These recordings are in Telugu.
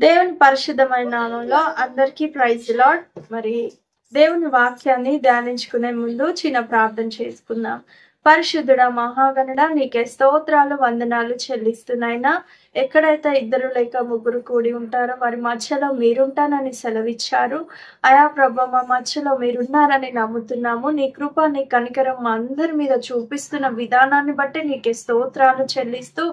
దేవుని పరిశుద్ధమైన నామంలో అందరికీ ప్రైజ్ లార్డ్. మరి దేవుని వాక్యాన్ని ధ్యానించుకునే ముందు చిన్న ప్రార్థన చేసుకుందాం. పరిశుద్ధుడా మహాగణుడా, నీకే స్తోత్రాలు వందనాలు చెల్లిస్తున్నాయినా. ఎక్కడైతే ఇద్దరు లేక ముగ్గురు కూడి ఉంటారో వారి మధ్యలో మీరుంటానని సెలవిచ్చారు. అయా ప్రభా, మా మధ్యలో మీరున్నారని నమ్ముతున్నాము. నీ కృప నీ కనికరం మా అందరి మీద చూపిస్తున్న విధానాన్ని బట్టి నీకే స్తోత్రాలు చెల్లిస్తూ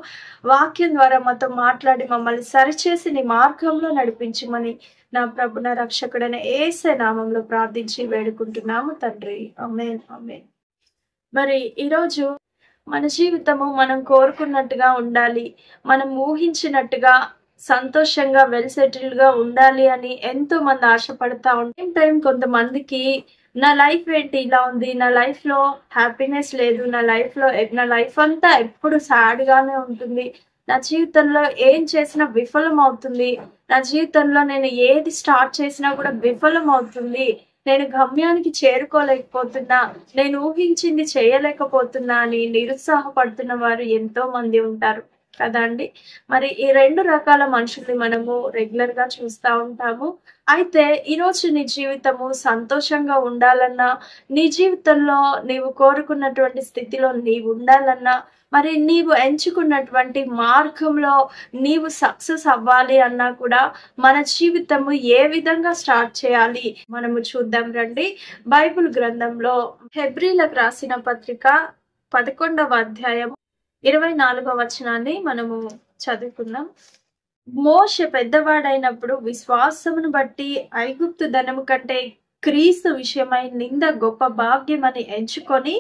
వాక్యం ద్వారా మాతో మాట్లాడి మమ్మల్ని సరిచేసి నీ మార్గంలో నడిపించమని నా ప్రభు నా రక్షకుడైన యేసే నామంలో ప్రార్థించి వేడుకుంటున్నాము తండ్రి. ఆమేన్ ఆమేన్. మరి ఈరోజు మన జీవితము మనం కోరుకున్నట్టుగా ఉండాలి, మనం ఊహించినట్టుగా సంతోషంగా వెల్ సెటిల్డ్ గా ఉండాలి అని ఎంతో మంది ఆశపడతా ఉంటే టైం కొంతమందికి నా లైఫ్ ఏంటి ఇలా ఉంది, నా లైఫ్ లో హ్యాపీనెస్ లేదు, నా లైఫ్ అంతా ఎప్పుడు సాడ్ గానే ఉంటుంది, నా జీవితంలో ఏం చేసినా విఫలం అవుతుంది, నా జీవితంలో నేను ఏది స్టార్ట్ చేసినా కూడా విఫలం అవుతుంది, నేను గమ్యానికి చేరుకోలేకపోతున్నా, నేను ఊహించింది చేయలేకపోతున్నా అని నిరుత్సాహపడుతున్న వారు ఎంతో మంది ఉంటారు కదా అండి. మరి ఈ రెండు రకాల మనుషుల్ని మనము రెగ్యులర్ గా చూస్తూ ఉంటాము. అయితే ఈరోజు నీ జీవితము సంతోషంగా ఉండాలన్నా, నీ జీవితంలో నీవు కోరుకున్నటువంటి స్థితిలో నీవు ఉండాలన్నా, మరి నీవు ఎంచుకున్నటువంటి మార్గంలో నీవు సక్సెస్ అవ్వాలి అన్నా కూడా మన జీవితము ఏ విధంగా స్టార్ట్ చేయాలి మనము చూద్దాం రండి. బైబిల్ గ్రంథంలో హెబ్రీలకు రాసిన పత్రిక 11వ అధ్యాయం 24వ వచనాన్ని మనము చదువుకుందాం. మోషే పెద్దవాడైనప్పుడు విశ్వాసమును బట్టి ఐగుప్తు ధనము కంటే క్రీస్తు విషయమై నింద గొప్ప భాగ్యమని ఎంచుకొని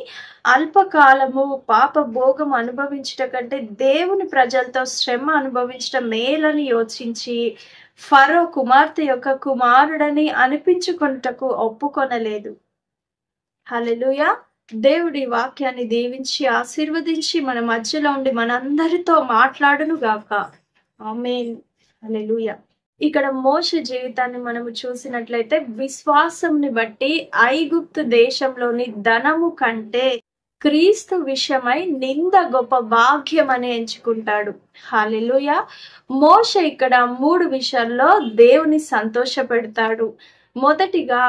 అల్పకాలము పాప భోగం అనుభవించట కంటే దేవుని ప్రజలతో శ్రమ అనుభవించటం మేలని యోచించి ఫరో కుమార్తె యొక్క కుమారుడని అనిపించుకొనుటకు ఒప్పుకొనలేదు. హల్లెలూయా. దేవుడి వాక్యాన్ని దీవించి ఆశీర్వదించి మన మధ్యలో ఉండి మనందరితో మాట్లాడును గాక. ఆమేన్. హల్లెలూయా. ఇక్కడ మోషే జీవితాన్ని మనము చూసినట్లయితే విశ్వాసంని బట్టి ఐగుప్తు దేశంలోని ధనము కంటే క్రీస్తు విషయమై నింద గొప్ప భాగ్యం అని ఎంచుకుంటాడు. హల్లెలూయా. మోషే ఇక్కడ 3 విషయాల్లో దేవుని సంతోష పెడతాడు. మొదటిగా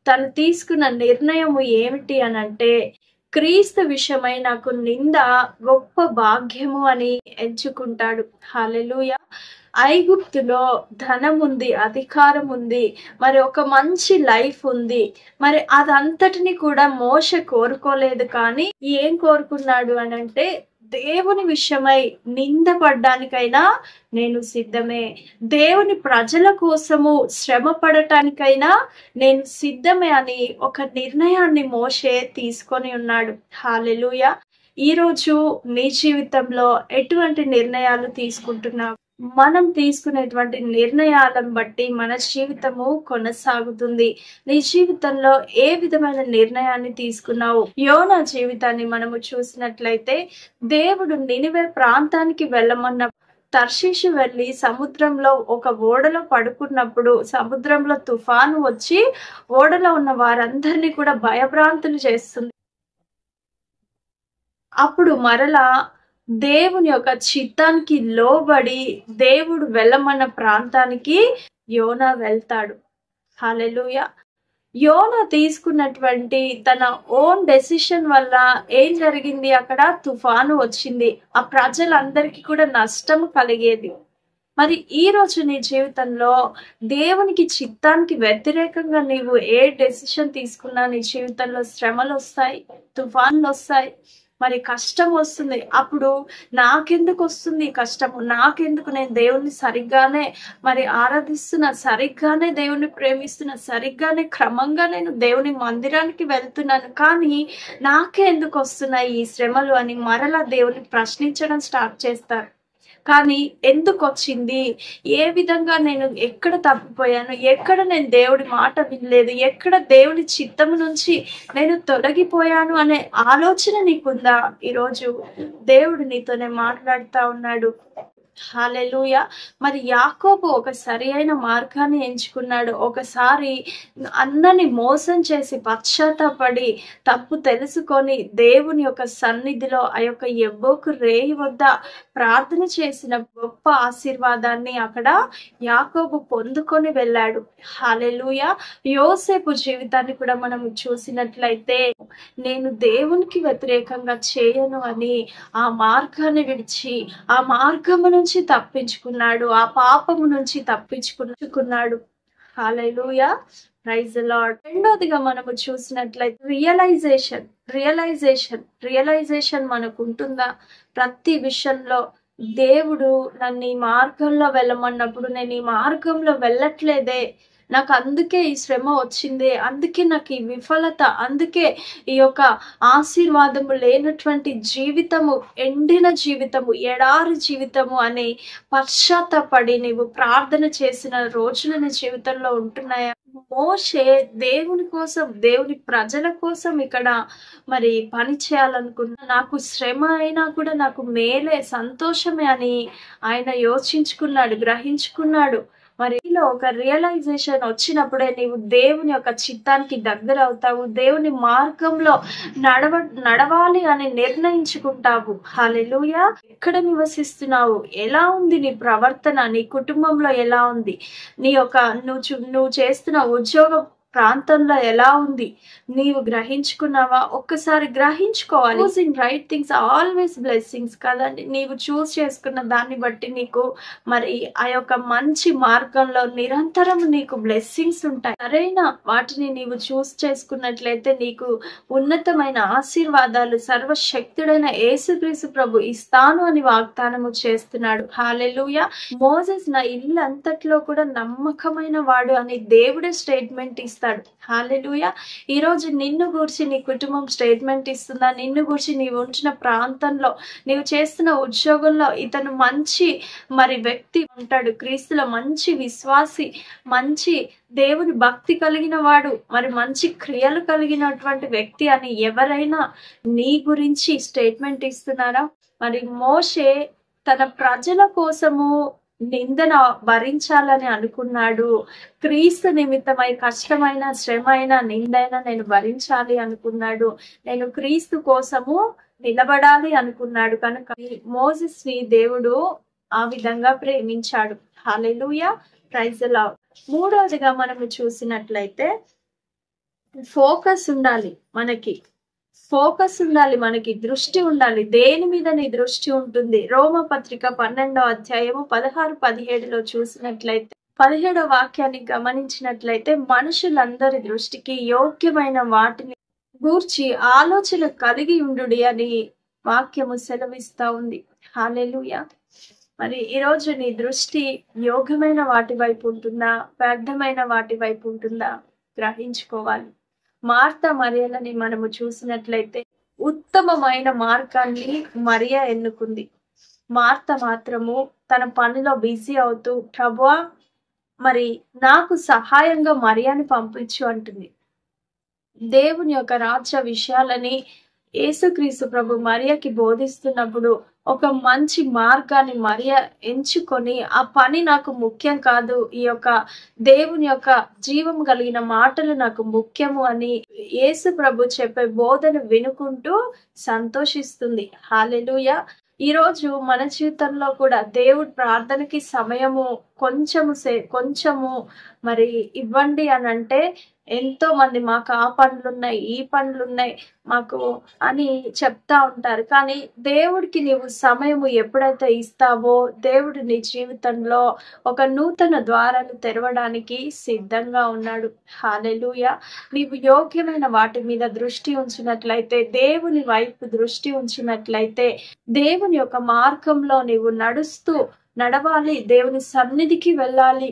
తను తీసుకున్న నిర్ణయము ఏమిటి అనంటే, క్రీస్తు విషయమై నాకు నింద గొప్ప భాగ్యము అని ఎంచుకుంటాడు. హల్లెలూయా. ఐగుప్తులో ధనం ఉంది, అధికారం ఉంది, మరి ఒక మంచి లైఫ్ ఉంది. మరి అదంతటిని కూడా మోషే కోరుకోలేదు, కానీ ఏం కోరుకున్నాడు అనంటే, దేవుని విషయమై నిందపడ్డానికైనా నేను సిద్ధమే, దేవుని ప్రజల కోసము శ్రమ పడటానికైనా నేను సిద్ధమే అని ఒక నిర్ణయాన్ని మోషే తీసుకొని ఉన్నాడు. హల్లెలూయా. ఈరోజు నీ జీవితంలో ఎటువంటి నిర్ణయాలు తీసుకుంటున్నావు? మనం తీసుకునేటువంటి నిర్ణయాలను బట్టి మన జీవితము కొనసాగుతుంది. నీ జీవితంలో ఏ విధమైన నిర్ణయాన్ని తీసుకున్నావు? యోనా జీవితాన్ని మనము చూసినట్లయితే, దేవుడు నినివే ప్రాంతానికి వెళ్ళమన్న తర్షీషు వెళ్ళి సముద్రంలో ఒక ఓడలో పడుకున్నప్పుడు సముద్రంలో తుఫాను వచ్చి ఓడలో ఉన్న వారందరినీ కూడా భయభ్రాంతులు చేస్తుంది. అప్పుడు మరలా దేవుని యొక్క చిత్తానికి లోబడి దేవుడు వెళ్ళమన్న ప్రాంతానికి యోనా వెళ్తాడు. హల్లెలూయా. యోనా తీసుకున్నటువంటి తన ఓన్ డెసిషన్ వల్ల ఏం జరిగింది? అక్కడ తుఫాను వచ్చింది, ఆ ప్రజలందరికీ కూడా నష్టం కలిగేది. మరి ఈ రోజు నీ జీవితంలో దేవునికి చిత్తానికి వ్యతిరేకంగా నీవు ఏ డెసిషన్ తీసుకున్నా నీ జీవితంలో శ్రమలు వస్తాయి, తుఫాన్లు వస్తాయి, మరి కష్టం వస్తుంది. అప్పుడు నాకెందుకు వస్తుంది కష్టము, నాకెందుకు, నేను దేవుణ్ణి సరిగ్గానే మరి ఆరాధిస్తున్నా, సరిగ్గానే దేవుణ్ణి ప్రేమిస్తున్నా, సరిగ్గానే క్రమంగా నేను దేవుని మందిరానికి వెళ్తున్నాను, కానీ నాకే ఎందుకు వస్తున్నాయి ఈ శ్రమలు అని మరలా దేవుని ప్రశ్నించడం స్టార్ట్ చేస్తారు. కానీ ఎందుకు వచ్చింది, ఏ విధంగా నేను ఎక్కడ తప్పిపోయాను, ఎక్కడ నేను దేవుడి మాట వినలేదు, ఎక్కడ దేవుని చిత్తము నుంచి నేను తొలగిపోయాను అనే ఆలోచన నీకుందా? ఈరోజు దేవుడు నీతోనే మాట్లాడుతూ ఉన్నాడు. హల్లెలూయా. మరి యాకోబు ఒక సరి అయిన మార్గాన్ని ఎంచుకున్నాడు. ఒకసారి అన్నని మోసం చేసి పశ్చాత్తాపడి తప్పు తెలుసుకొని దేవుని యొక్క సన్నిధిలో ఆ యొక్క యబ్బోకు రేయి వద్ద ప్రార్థన చేసిన గొప్ప ఆశీర్వాదాన్ని అక్కడ యాకోబు పొందుకొని వెళ్ళాడు. హల్లెలూయా. యోసేపు జీవితాన్ని కూడా మనం చూసినట్లయితే నేను దేవునికి వ్యతిరేకంగా చేయను అని ఆ మార్గాన్ని విడిచి ఆ మార్గము నుంచి తప్పించుకున్నాడు, ఆ పాపము నుంచి తప్పించుకున్నాడు. హల్లెలూయా. Praise the Lord. రెండోదిగా మనము చూసినట్లయితే రియలైజేషన్ మనకు ఉంటుందా? ప్రతి విషయంలో దేవుడు నన్ను ఈ మార్గంలో వెళ్ళమన్నప్పుడు నేను ఈ మార్గంలో వెళ్ళట్లేదే, నాకు అందుకే ఈ శ్రమ వచ్చింది, అందుకే నాకు ఈ విఫలత, అందుకే ఈ యొక్క ఆశీర్వాదము లేనటువంటి జీవితము, ఎండిన జీవితము, ఎడారి జీవితము అని పశ్చాత్తాపడి నీవు ప్రార్థన చేసిన రోజులు నీ జీవితంలో ఉంటున్నాయా? మోషే దేవుని కోసం, దేవుని ప్రజల కోసం ఇక్కడ మరి పని చేయాలనుకున్నా, నాకు శ్రమ అయినా కూడా నాకు మేలే, సంతోషమే అని ఆయన యోచించుకున్నాడు, గ్రహించుకున్నాడు. మరి ఒక రియలైజేషన్ వచ్చినప్పుడే నీవు దేవుని యొక్క చిత్తానికి దగ్గర అవుతావు, దేవుని మార్గంలో నడవాలి అని నిర్ణయించుకుంటావు. హల్లెలూయా. ఎక్కడ నివసిస్తున్నావు? ఎలా ఉంది నీ ప్రవర్తన? నీ కుటుంబంలో ఎలా ఉంది? నీ యొక్క నువ్వు చేస్తున్న ఉద్యోగ ప్రాంతంలో ఎలా ఉంది? నీవు గ్రహించుకున్నావా? ఒక్కసారి గ్రహించుకోవాలి. Choosing right things always blessings కదండి. నీవు చూస్ చేసుకున్న దాన్ని బట్టి నీకు మరి ఆ యొక్క మంచి మార్గంలో నిరంతరం నీకు బ్లెస్సింగ్స్ ఉంటాయి. సరైన వాటిని నీవు చూస్ చేసుకున్నట్లయితే నీకు ఉన్నతమైన ఆశీర్వాదాలు సర్వశక్తుడైన యేసుక్రీస్తు ప్రభు ఇస్తాను అని వాగ్దానము చేస్తున్నాడు. హల్లెలూయా. మోసెస్ నా ఇల్లు అంతట్లో కూడా నమ్మకమైన వాడు అని దేవుడే స్టేట్మెంట్ ఇస్తాడు. హల్లెలూయా. ఈ రోజు నిన్ను గూర్చి నీ కుటుంబం స్టేట్మెంట్ ఇస్తుందా? నిన్ను గూర్చి నీవు ఉంచిన ప్రాంతంలో, నీవు చేస్తున్న ఉద్యోగంలో ఇతను మంచి మరి వ్యక్తి ఉంటాడు, క్రీస్తులో మంచి విశ్వాసి, మంచి దేవుని భక్తి కలిగిన వాడు, మరి మంచి క్రియలు కలిగినటువంటి వ్యక్తి అని ఎవరైనా నీ గురించి స్టేట్మెంట్ ఇస్తున్నారా? మరి మోషే తన ప్రజల కోసము నిందన భరించాలని అనుకున్నాడు. క్రీస్తు నిమిత్తమై కష్టమైన, శ్రమైన, నిందైనా నేను భరించాలి అనుకున్నాడు. నేను క్రీస్తు కోసము నిలబడాలి అనుకున్నాడు. కనుక మోసెస్ ని దేవుడు ఆ విధంగా ప్రేమించాడు. హల్లెలూయా. Praise the Lord. మూడవదిగా మనము చూసినట్లయితే ఫోకస్ ఉండాలి. మనకి దృష్టి ఉండాలి. దేని మీద నీ దృష్టి ఉంటుంది? రోమపత్రిక 12వ అధ్యాయము 16-17లో చూసినట్లయితే 17వ వాక్యాన్ని గమనించినట్లయితే మనుషులందరి దృష్టికి యోగ్యమైన వాటిని గూర్చి ఆలోచన కలిగి ఉండుడి అని వాక్యము సెలవిస్తా ఉంది. హల్లెలూయా. మరి ఈరోజు నీ దృష్టి యోగ్యమైన వాటి వైపు ఉంటుందా, వ్యర్థమైన వాటి వైపు ఉంటుందా? గ్రహించుకోవాలి. మార్తా మరియలని మనము చూసినట్లయితే ఉత్తమమైన మార్గాన్ని మరియ ఎన్నుకుంది. మార్త మాత్రము తన పనిలో బిజీ అవుతూ ప్రభువా మరి నాకు సహాయంగా మరియని పంపించు అంటుంది. దేవుని యొక్క రాజ్య విషయాలని యేసుక్రీస్తు ప్రభు మరియకి బోధిస్తున్నప్పుడు ఒక మంచి మార్గాన్ని మరియ ఎంచుకొని, ఆ పని నాకు ముఖ్యం కాదు, ఈ యొక్క దేవుని యొక్క జీవం కలిగిన మాటలు నాకు ముఖ్యము అని యేసు ప్రభు చెప్పే బోధన వినుకుంటూ సంతోషిస్తుంది. హల్లెలూయా. ఈ రోజు మన జీవితంలో కూడా దేవుడు ప్రార్థనకి సమయము కొంచెము మరి ఇవ్వండి అని అంటే ఎంతో మంది మాకు ఆ పనులున్నాయి, ఈ పనులున్నాయి మాకు అని చెప్తా ఉంటారు. కానీ దేవుడికి నీవు సమయము ఎప్పుడైతే ఇస్తావో దేవుడు నీ జీవితంలో ఒక నూతన ద్వారాలు తెరవడానికి సిద్ధంగా ఉన్నాడు. హల్లెలూయా. నీవు యోగ్యమైన వాటి మీద దృష్టి ఉంచినట్లయితే, దేవుని వైపు దృష్టి ఉంచినట్లయితే, దేవుని యొక్క మార్గంలో నీవు నడవాలి, దేవుని సన్నిధికి వెళ్ళాలి,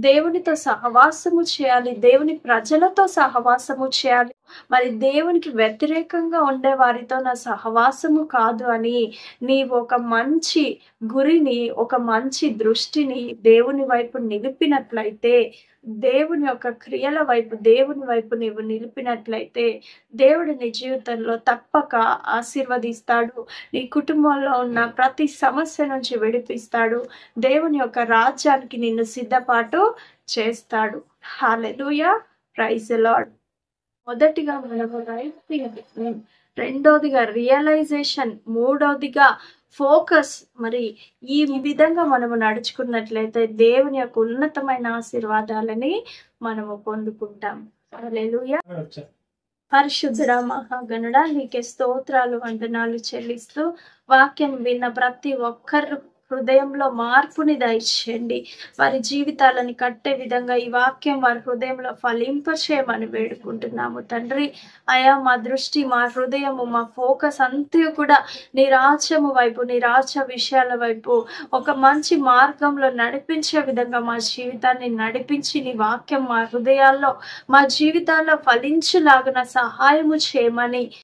దేవునితో సహవాసము చేయాలి, దేవుని ప్రజలతో సహవాసము చేయాలి. మరి దేవునికి వ్యతిరేకంగా ఉండే వారితో నా సహవాసము కాదు అని నీవు ఒక మంచి గురిని, ఒక మంచి దృష్టిని దేవుని వైపు నిలిపినట్లయితే, దేవుని యొక్క క్రియల వైపు, దేవుని వైపు నీవు నిలిపినట్లయితే, దేవుడు నీ జీవితంలో తప్పక ఆశీర్వదిస్తాడు. నీ కుటుంబంలో ఉన్న ప్రతి సమస్య నుంచి విడిపిస్తాడు. దేవుని యొక్క రాజ్యానికి నిన్ను సిద్ధపాటు చేస్తాడు. హల్లెలూయా, ప్రైజ్ ది లార్డ్. మొదటిగా మనము రైట్, రెండోదిగా రియలైజేషన్, మూడోదిగా ఫోకస్. మరి ఈ విధంగా మనము నడుచుకున్నట్లయితే దేవుని యొక్క ఉన్నతమైన ఆశీర్వాదాలని మనము పొందుకుంటాం. హల్లెలూయా. పరిశుద్ధుడా మహాగణుడా, నీకే స్తోత్రాలు, వందనాలు చెల్లిస్తూ వాక్యం విన్న ప్రతి ఒక్కరు హృదయంలో మార్పుని దయచేయండి. వారి జీవితాలను కట్టే విధంగా ఈ వాక్యం వారి హృదయంలో ఫలింపచేయమని వేడుకుంటున్నాము తండ్రి. అయా, మా దృష్టి, మా హృదయము, మా ఫోకస్ అంతా కూడా నీ రాజ్యము వైపు, నీ రాజ్య విషయాల వైపు ఒక మంచి మార్గంలో నడిపించే విధంగా మా జీవితాన్ని నడిపించి, నీ వాక్యం మా హృదయాల్లో, మా జీవితాల్లో ఫలించులాగున సహాయము చేయమని